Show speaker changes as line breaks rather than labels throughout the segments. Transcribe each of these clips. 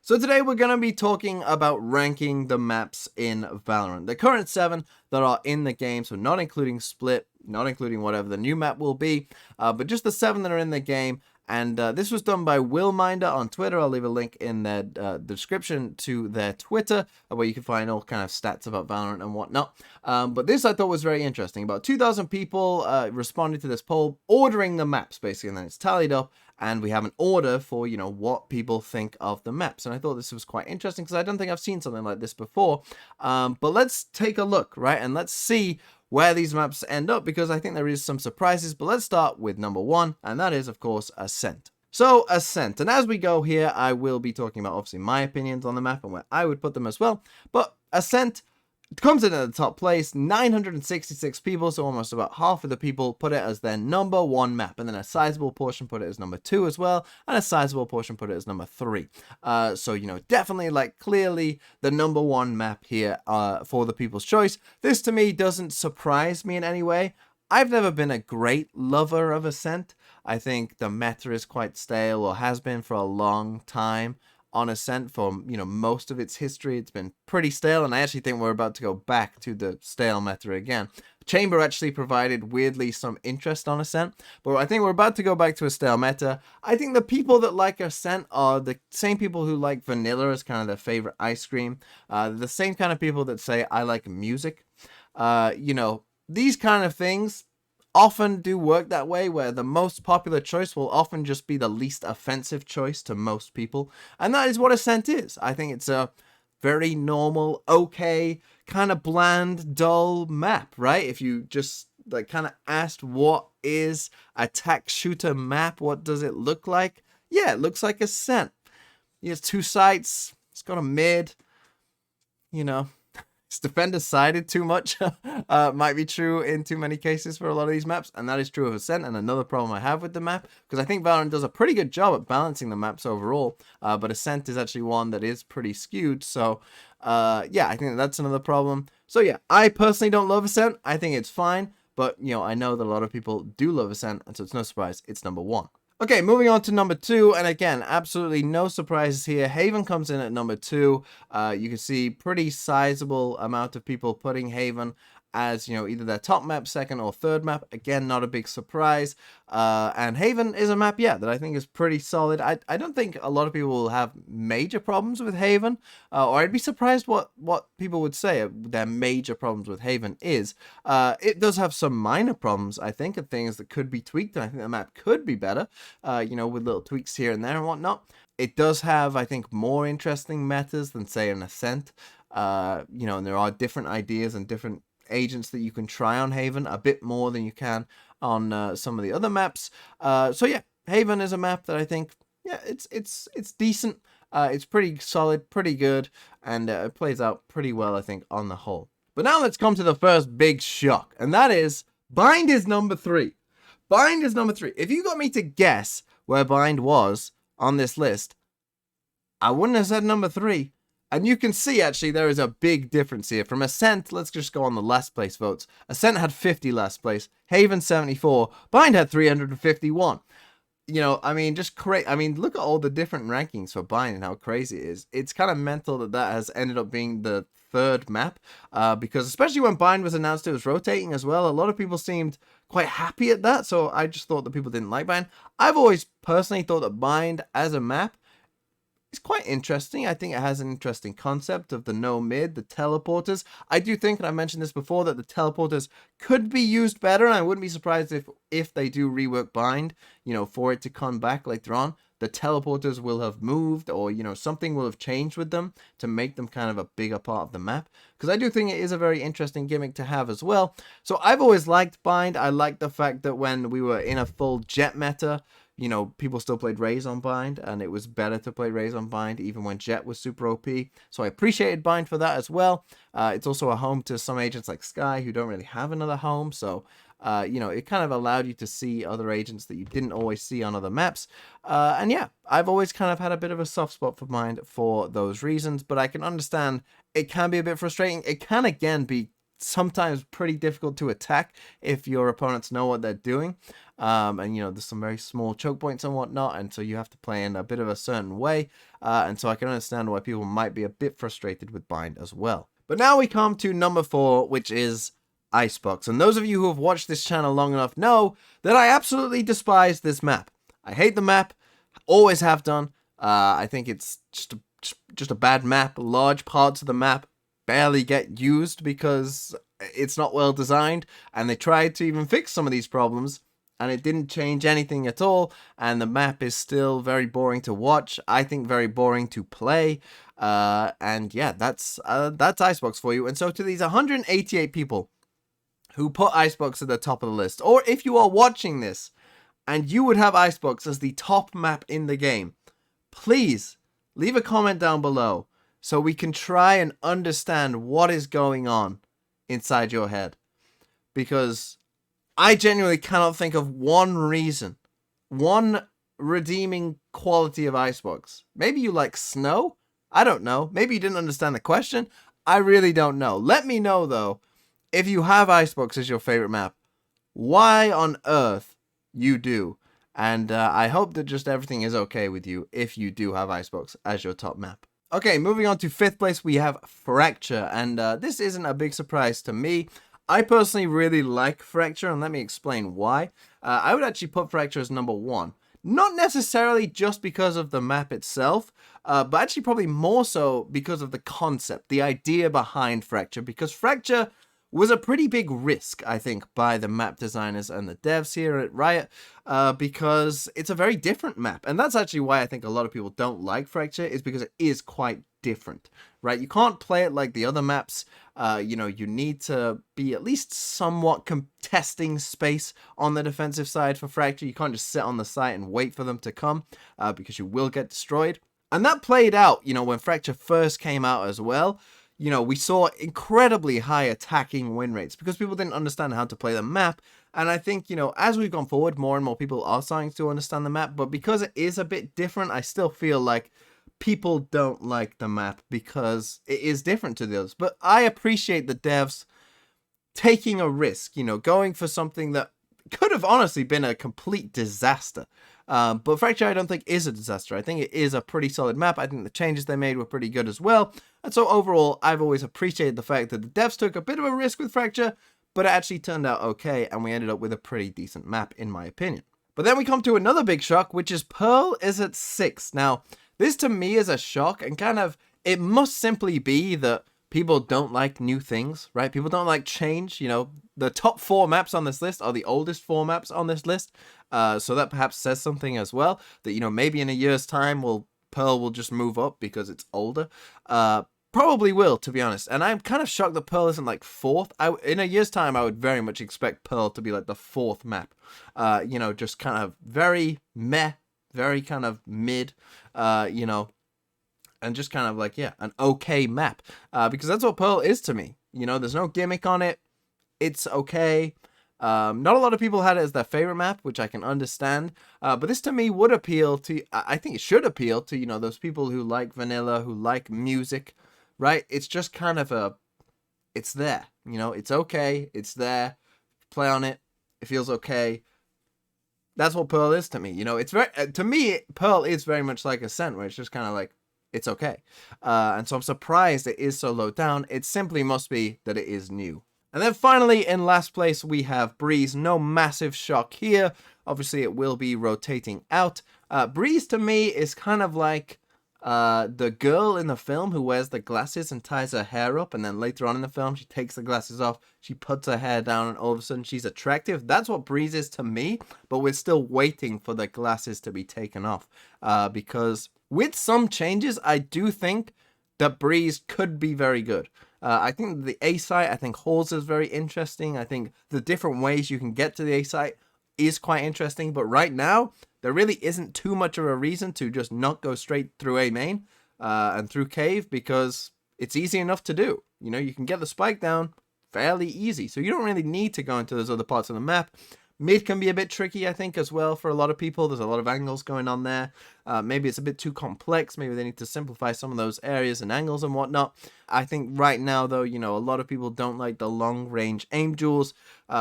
So today we're going to be talking about ranking the maps in Valorant. The current 7 that are in the game, so not including Split, not including whatever the new map will be, but just the 7 that are in the game. And this was done by Willminder on Twitter. I'll leave a link in the description to their Twitter, where you can find all kind of stats about Valorant and whatnot. But this I thought was very interesting. About 2,000 people responded to this poll, ordering the maps, basically, and then it's tallied up. And we have an order for, what people think of the maps. And I thought this was quite interesting because I don't think I've seen something like this before. But let's take a look, right? And let's see where these maps end up, because I think there is some surprises. But let's start with number 1, and that is, of course, Ascent. So, Ascent. And as we go here, I will be talking about, obviously, my opinions on the map and where I would put them as well. But Ascent comes in at the top place, 966 people, so almost about half of the people put it as their number 1 map, and then a sizable portion put it as number 2 as well, and a sizable portion put it as number 3. So, definitely, clearly the number 1 map here for the people's choice. This, to me, doesn't surprise me in any way. I've never been a great lover of Ascent. I think the meta is quite stale, or has been for a long time. On Ascent, for most of its history, it's been pretty stale, and I actually think we're about to go back to the stale meta again. Chamber actually provided, weirdly, some interest on Ascent, but I think we're about to go back to a stale meta. I think the people that like Ascent are the same people who like vanilla as kind of their favorite ice cream. The same kind of people that say, I like music. These kind of things often do work that way, where the most popular choice will often just be the least offensive choice to most people. And that is what Ascent is. I think it's a very normal, okay, kind of bland, dull map, right? If you just kind of asked what is a tac shooter map, what does it look like? Yeah, it looks like Ascent. It has 2 sites, it's got a mid, it's defender sided too much. Might be true in too many cases for a lot of these maps, and that is true of Ascent. And another problem I have with the map, because I think Valorant does a pretty good job at balancing the maps overall, but Ascent is actually one that is pretty skewed. So yeah, I think that's another problem. So yeah, I personally don't love Ascent. I think it's fine, but I know that a lot of people do love Ascent, and so it's no surprise it's number 1. Okay, moving on to number 2, and again, absolutely no surprises here. Haven comes in at number 2. You can see pretty sizable amount of people putting Haven as, either their top map, second or third map. Again, not a big surprise. And Haven is a map, that I think is pretty solid. I don't think a lot of people will have major problems with Haven, or I'd be surprised what people would say their major problems with Haven is. It does have some minor problems, I think, and things that could be tweaked, and I think the map could be better, with little tweaks here and there and whatnot. It does have, I think, more interesting metas than, say, an Ascent. And there are different ideas and different agents that you can try on Haven, a bit more than you can on some of the other maps. So yeah, Haven is a map that I think, it's decent. It's pretty solid, pretty good, and it plays out pretty well, I think, on the whole. But now let's come to the first big shock, and that is Bind is number 3. Bind is number 3. If you got me to guess where Bind was on this list, I wouldn't have said number 3. And you can see, actually, there is a big difference here. From Ascent, let's just go on the last place votes. Ascent had 50 last place. Haven 74. Bind had 351. Just crazy. Look at all the different rankings for Bind and how crazy it is. It's kind of mental that has ended up being the 3rd map. Because especially when Bind was announced, it was rotating as well. A lot of people seemed quite happy at that. So I just thought that people didn't like Bind. I've always personally thought that Bind as a map, it's quite interesting. I think it has an interesting concept of the no mid, the teleporters. I do think, and I mentioned this before, that the teleporters could be used better, and I wouldn't be surprised if they do rework Bind, for it to come back later on. The teleporters will have moved, or, something will have changed with them to make them kind of a bigger part of the map. Because I do think it is a very interesting gimmick to have as well. So I've always liked Bind. I like the fact that when we were in a full Jet meta, people still played Raze on Bind, and it was better to play Raze on Bind even when Jet was super OP. So I appreciated Bind for that as well. It's also a home to some agents like Sky who don't really have another home. So, it kind of allowed you to see other agents that you didn't always see on other maps. And yeah, I've always kind of had a bit of a soft spot for Bind for those reasons, but I can understand it can be a bit frustrating. It can, again, be sometimes pretty difficult to attack if your opponents know what they're doing. and you know there's some very small choke points and whatnot, and so you have to play in a bit of a certain way, and so I can understand why people might be a bit frustrated with bind as well. But now we come to number 4, which is Icebox, and those of you who have watched this channel long enough know that I absolutely despise this map. I hate the map, always have done. I think it's just a bad map. Large parts of the map barely get used because it's not well designed, and they tried to even fix some of these problems, and it didn't change anything at all, and the map is still very boring to watch. I think very boring to play, and yeah, that's Icebox for you. And so to these 188 people who put Icebox at the top of the list, or if you are watching this and you would have Icebox as the top map in the game, please leave a comment down below so we can try and understand what is going on inside your head. Because I genuinely cannot think of one reason, one redeeming quality of Icebox. Maybe you like snow? I don't know. Maybe you didn't understand the question. I really don't know. Let me know, though, if you have Icebox as your favorite map, why on earth you do. And I hope that just everything is okay with you if you do have Icebox as your top map. Okay, moving on to 5th place, we have Fracture. And this isn't a big surprise to me. I personally really like Fracture, and let me explain why. I would actually put Fracture as number 1. Not necessarily just because of the map itself, but actually probably more so because of the concept, the idea behind Fracture. Because Fracture was a pretty big risk, I think, by the map designers and the devs here at Riot, because it's a very different map. And that's actually why I think a lot of people don't like Fracture, is because it is quite different, right? You can't play it like the other maps. You know, you need to be at least somewhat contesting space on the defensive side for Fracture. You can't just sit on the site and wait for them to come, because you will get destroyed. And that played out, you know, when Fracture first came out as well. You know, we saw incredibly high attacking win rates because people didn't understand how to play the map. And I think, you know, as we've gone forward, more and more people are starting to understand the map. But because it is a bit different, I still feel like people don't like the map because it is different to the others. But I appreciate the devs taking a risk, you know, going for something that could have honestly been a complete disaster. But Fracture, I don't think, is a disaster. I think it is a pretty solid map. I think the changes they made were pretty good as well. And so overall, I've always appreciated the fact that the devs took a bit of a risk with Fracture, but it actually turned out okay, and we ended up with a pretty decent map, in my opinion. But then we come to another big shock, which is Pearl is at 6. Now, this to me is a shock, and kind of, it must simply be that people don't like new things, right? People don't like change. You know, the top 4 maps on this list are the oldest 4 maps on this list. So that perhaps says something as well, that, you know, maybe in a year's time, Pearl will just move up because it's older. Probably will, to be honest. And I'm kind of shocked that Pearl isn't like 4th. In a year's time, I would very much expect Pearl to be like the 4th map. You know, just kind of very meh, very kind of mid, you know, and just kind of like, yeah, an okay map. Because that's what Pearl is to me. You know, there's no gimmick on it. It's okay. Not a lot of people had it as their favorite map, which I can understand. But this to me would appeal to, I think it should appeal to, you know, those people who like vanilla, who like music, right? It's just kind of it's there, you know, it's okay. It's there. Play on it. It feels okay. That's what Pearl is to me. You know, it's very, to me, Pearl is very much like Ascent, where it's just kind of like, it's okay. And so I'm surprised it is so low down. It simply must be that it is new. And then finally, in last place, we have Breeze. No massive shock here. Obviously, it will be rotating out. Breeze, to me, is kind of like the girl in the film who wears the glasses and ties her hair up. And then later on in the film, she takes the glasses off. She puts her hair down, and all of a sudden, she's attractive. That's what Breeze is to me. But we're still waiting for the glasses to be taken off. Because with some changes, I do think that Breeze could be very good. I think the A site, I think Halls is very interesting. I think the different ways you can get to the A site is quite interesting. But right now, there really isn't too much of a reason to just not go straight through A main and through Cave, because it's easy enough to do. You know, you can get the spike down fairly easy. So you don't really need to go into those other parts of the map. Mid can be a bit tricky, I think, as well for a lot of people. There's a lot of angles going on there. Maybe it's a bit too complex. Maybe they need to simplify some of those areas and angles and whatnot. I think right now, though, you know, a lot of people don't like the long range aim duels,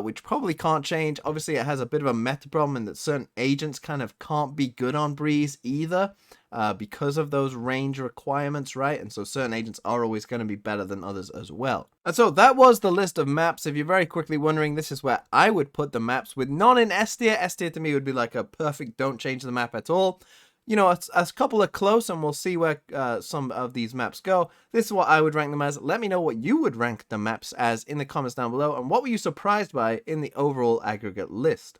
which probably can't change. Obviously, it has a bit of a meta problem in that certain agents kind of can't be good on Breeze either. Because of those range requirements, right? And so certain agents are always going to be better than others as well. And so that was the list of maps. If you're very quickly wondering, this is where I would put the maps with none in S tier. S tier to me would be like a perfect don't change the map at all. You know, a couple are close, and we'll see where some of these maps go. This is what I would rank them as. Let me know what you would rank the maps as in the comments down below, and what were you surprised by in the overall aggregate list.